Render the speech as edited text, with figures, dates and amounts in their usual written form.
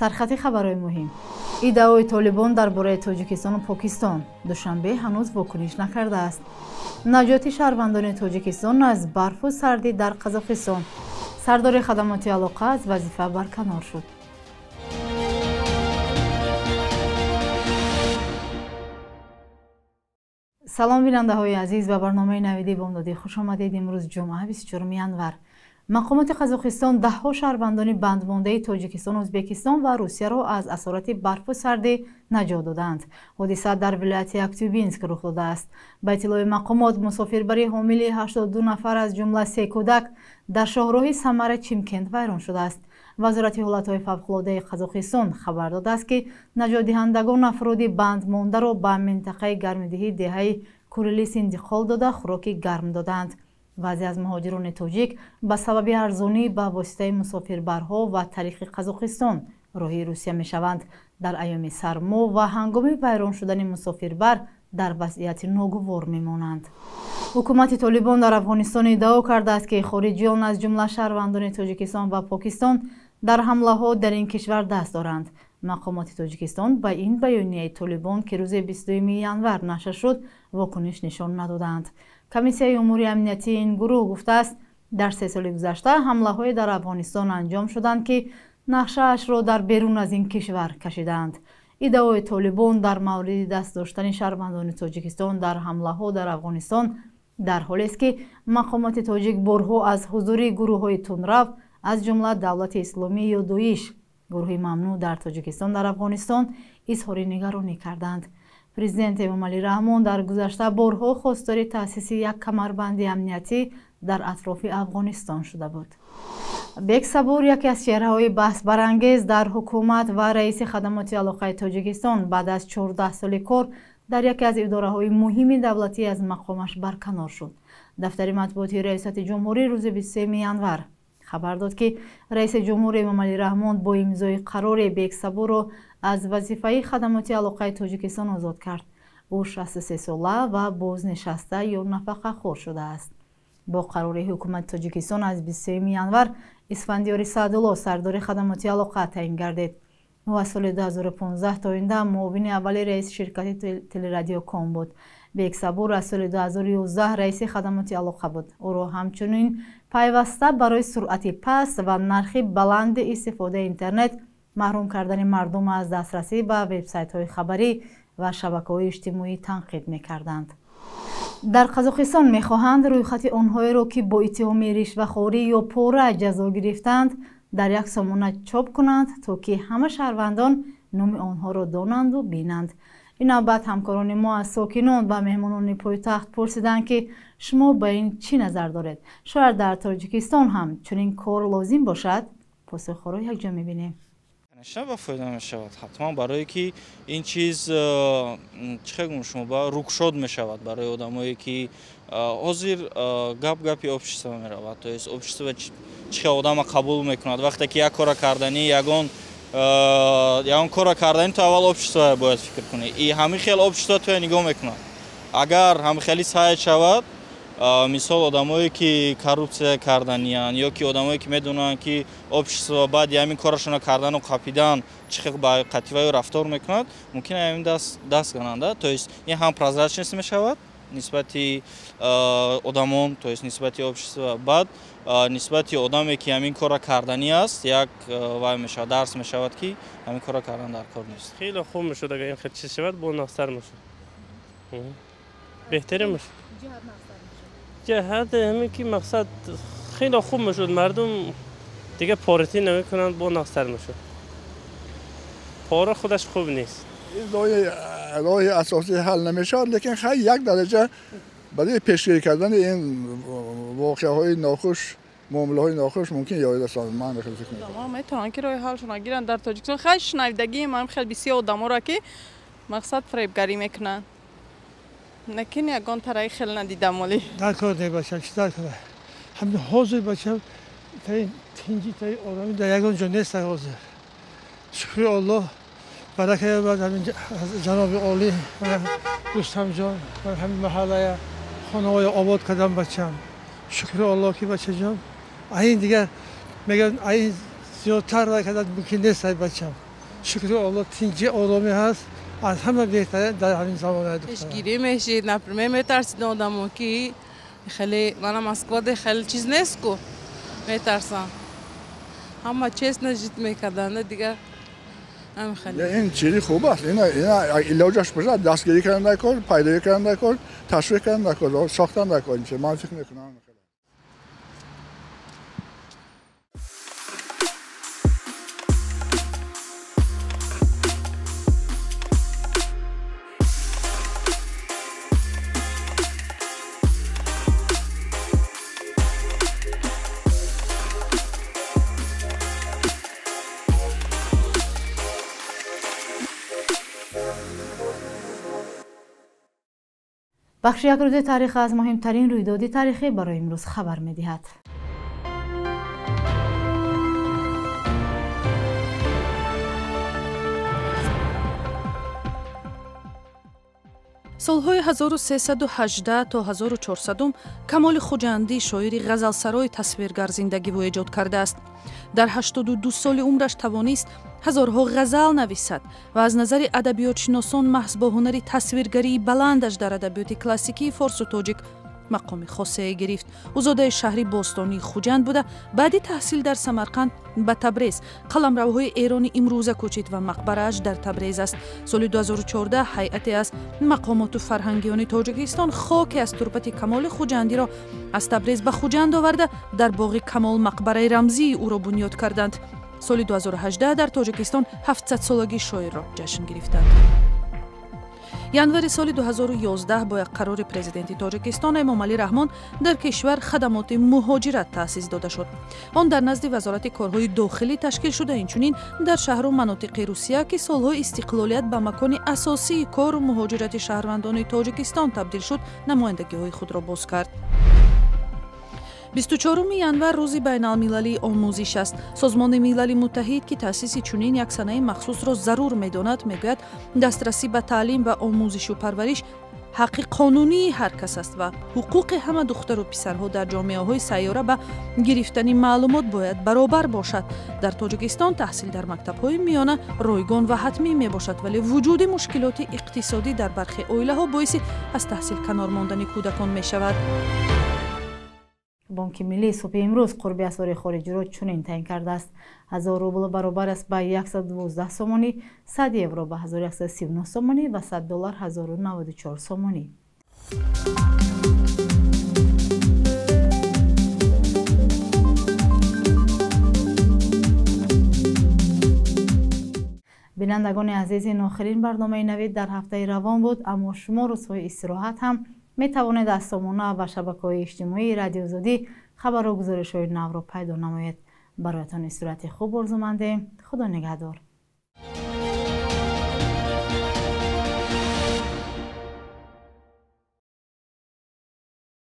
سرخط خبرهای مهم. ایده‌های طالبان درباره تاجیکستان و پاکستان دوشنبه هنوز واکنش نکرده است. نجات شهروندان تاجیکستان از برف و سردی در قزاقستان. سردار خدمات علاقه از وظیفه برکنار شد. سلام بیننده های عزیز و برنامه نویدی بامدادی خوش آمدید. امروز جمعه 24 ینور مقامات قزاقستان دهها شهروندان بندمانده تاجیکستان، ازبکستان و روسیه را از اثرات برف و سردی نجات دادند. حادثه در ولایت اکتیوبینسک رخ داده است. به اطلاع مقامات مسافربری حامل 82 نفر از جمله 3 کودک در شاهراه سمر چیمکند ویران شده است. وزارت حالتهای فوق‌العاده قزاقستان خبر داده است که نجات دهندگان افراد بندمانده را به منطقه گرمدهی دهه کوریلیس انتقال داده خوراک گرم دادند. بعضی از مهاجران تاجیک به سبب ارزانی به واسطه مسافربرها و طریق قزاقستان راهی روسیه می شوند. در ایام سرما و هنگام ویران شدن مسافربر در وضعیت ناگوار می مانند. حکومت طالبان در افغانستان ادعا کرده است که خارجیان از جمله شهروندان تاجیکستان و پاکستان در حمله ها در این کشور دست دارند. مقامات تاجیکستان به این بیانیه طالبان که روز 22 ینور نشر شد واکنش نشان ندادند. کمیسیون امور امنیتی این گروه گفته است در 3 سال گذشته حمله های در افغانستان انجام شدند که نقشه اش را در بیرون از این کشور کشیدند. ادعای طالبان در مورد دست داشتن شهروندان تاجیکستان در حمله ها در افغانستان در حالی است که مقامات تاجیک بارها از حضور گروه های تندرو از جمله دولت اسلامی یا دویش، گروه ممنوع در تاجیکستان در افغانستان، اظهار نگرانی کردند. پرزیدنت امامعلی رحمان در گذشته بارها خواستار تأسیس یک کمربند امنیتی در اطراف افغانستان شده بود. بیگ صبور یکی از چهره‌های بحث برانگیز در حکومت و رئیس خدمات علاقه تاجیکستان بعد از 14 سال کار در یکی از اداره‌های مهم دولتی از مقامش برکنار شد. دفتر مطبوعاتی ریاست جمهوری روز 23 ینور خبر داد که رئیس جمهور امامعلی رحمان با امضای قرار بیگ صبور را از وظیفه خدمات علاقه تاجیکستان آزاد کرد. او 63 ساله و بازنشسته یا نفقه خور شده است. با قرار حکومت تاجیکستان از 23 ینور اسفندیار سعدالله سردار خدمات علاقه تعیین گردید. او از سال 2015 تا آینده معاون اول رئیس شرکت تلرادیو کام بود. بیگ صبور از سال 2011 رئیس خدمات علاقه بود. او را همچنین پیوسته برای سرعت پست و نرخ بلند استفاده اینترنت، محروم کردن مردم از دسترسی به وبسایت‌های خبری و شبکه‌های اجتماعی تنقید می‌کردند. در قزاقستان می‌خواهند رویخط آنهایی را که با اتهام رشوه‌خواری یا پاره جزا گرفتند در یک سامانه چاپ کنند تا که همه شهروندان نام آنها را دانند و بینند. این نوبت همکاران ما از ساکنان و مهمانان پایتخت پرسیدند که شما به این چی نظر دارید؟ شاید در تاجیکستان هم چنین کار لازم باشد؟ پاسخ را یک جا می‌بینیم. نشان فایده می‌شود حتما برای که این چیز چه شما با رکشاد می‌شود برای آدمایی که حاضر گپی общество می‌رود. تو است общество چه آدم قبول می‌کند وقتی که یک کار کردنی یگان کار کردنی تو اول общество باید فکر کنی. این همه خیلی общество تو نگاه می‌کند. اگر همه خیلی سعی شود مثال آدمایی که کارپسیا کردنیان یا که آدمایی که میدونن که общество بعد همین کارشون کردن و قاپیدن چقدر با قطعی رفتار میکنند ممکنه همین دست گننده تو است این هم پرازرچنس میشود نسبت آدمان تو است نسبت общество بعد نسبت آدمی که همین کار کردنی است یک وای میشه درس میشود که همین کار کردن در کار نیست. خیلی خوب میشد اگر این خیلی چیز شود با ناستر میشد بهتره میشد جهت همین که مقصد خیلی خوب میشد مردم دیگه پارتی نمیکنند با ناستر میشد. پاره خودش خوب نیست. راه اساسی حل نمیشد لیکن خیلی یک درجه برای پیشگیری کردن این واقعه های ناخوش معامله های ناخوش ممکن یاد رساند. من خیلی فکر میکنم میتونن که راه حلشون نگیرن. در تاجیکستان خیلی شنیدگی ما خیلی بسیار آدما را که مقصد فریبگری میکنن نکنی یگان طرحی خیلی ندیدم ولی در کار نباشم چی در کار همین حاضر باشم تا این تنجی تا این آرامی در یگان جا نیست حاضر. شکر الله برکه بعد همین جناب عالی و دوستم جان و همین محله خانه‌های آباد کردم بچم. شکر الله که بچه جان این دیگه میگن این زیادتر را کردن ممکن نیست بچم. شکر الله تینجی آرامی هست از همه بهتره در همین زمان اشگیری میشید نپرمه میترسید آدمو که خیلی منم مسکو خیلی چیز نیست کو میترسم همه چیز نجید میکردن دیگه هم خیلی این چیزی خوب است اینا علاجش بشه دستگیری کردن کار پیدایی کردن کار تشویق کردن کار ساختن کار میشه من فکر میکنم بخش یک روز تاریخ از مهمترین رویداد تاریخی برای امروز خبر می‌دهد. солҳои 1318 то 1400 камоли хуҷандӣ шоири ғазалсарои тасвиргар зиндагӣ ва эҷод кардааст. дар 82 соли умраш тавонист ҳазорҳо ғазал нависад ва аз назари адабиётшиносон маҳз бо ҳунари тасвиргарии баландаш дар адабиёти классикии форсу тоҷик мақоми хосае гирифт. ӯ зодаи шаҳри бостонии хуҷанд буда баъди таҳсил дар самарқанд ба табрез қаламравҳои эрони имрӯза кӯчид ва мақбарааш дар табрез аст. соли 2014 ҳайате аз мақомоту фарҳангиёни тоҷикистон хоке аз турпати камоли хуҷандиро аз табрез ба хуҷанд оварда дар боғи камол мақбараи рамзии ӯро бунёд карданд. соли 2018 дар тоҷикистон 700-солагии шоирро ҷашн гирифтанд. январи соли 2011 бо як қарори президенти тоҷикистон эмомалӣ раҳмон дар кишвар хадамоти муҳоҷират таъсис дода шуд. он дар назди вазорати корҳои дохилӣ ташкил шуда инчунин дар шаҳру манотиқи русия ки солҳои истиқлолият ба макони асосии кору муҳоҷирати шаҳрвандони тоҷикистон табдил шуд намояндагиҳои худро боз кард. 24 январ рӯзи байналмилалии омӯзиш аст. созмони милали муттаҳид ки таъсиси чунин як санаи махсусро зарур медонад мегӯяд дастрасӣ ба таълим ва омӯзишу парвариш ҳаққи қонунии ҳар кас аст ва ҳуқуқи ҳама духтару писарҳо дар ҷомеаҳои сайёра ба гирифтани маълумот бояд баробар бошад. дар тоҷикистон таҳсил дар мактабҳои миёна ройгон ва ҳатмӣ мебошад, вале вуҷуди мушкилоти иқтисодӣ дар бархи оилаҳо боиси аз таҳсил канор мондани кӯдакон мешавад. бонки миллии субҳи имрӯз қурби асъори хориҷиро чунин таъин кардааст. 1000 рубл баробар аст ба 112 сомонӣ, 100 евро ба 1139 сомонӣ ва 100 доллар 1094 сомонӣ. бинандагони азиз, ин охирин барномаи навид дар ҳафтаи равон буд, аммо шумо рӯзҳои истироҳат ҳам метавонед аз сомона ва шабакаҳои иҷтимоии радиозодӣ хабару гузоришҳои навро пайдо намоед. бароятон истироҳати хуб орзу мандем. худо нигаҳдор.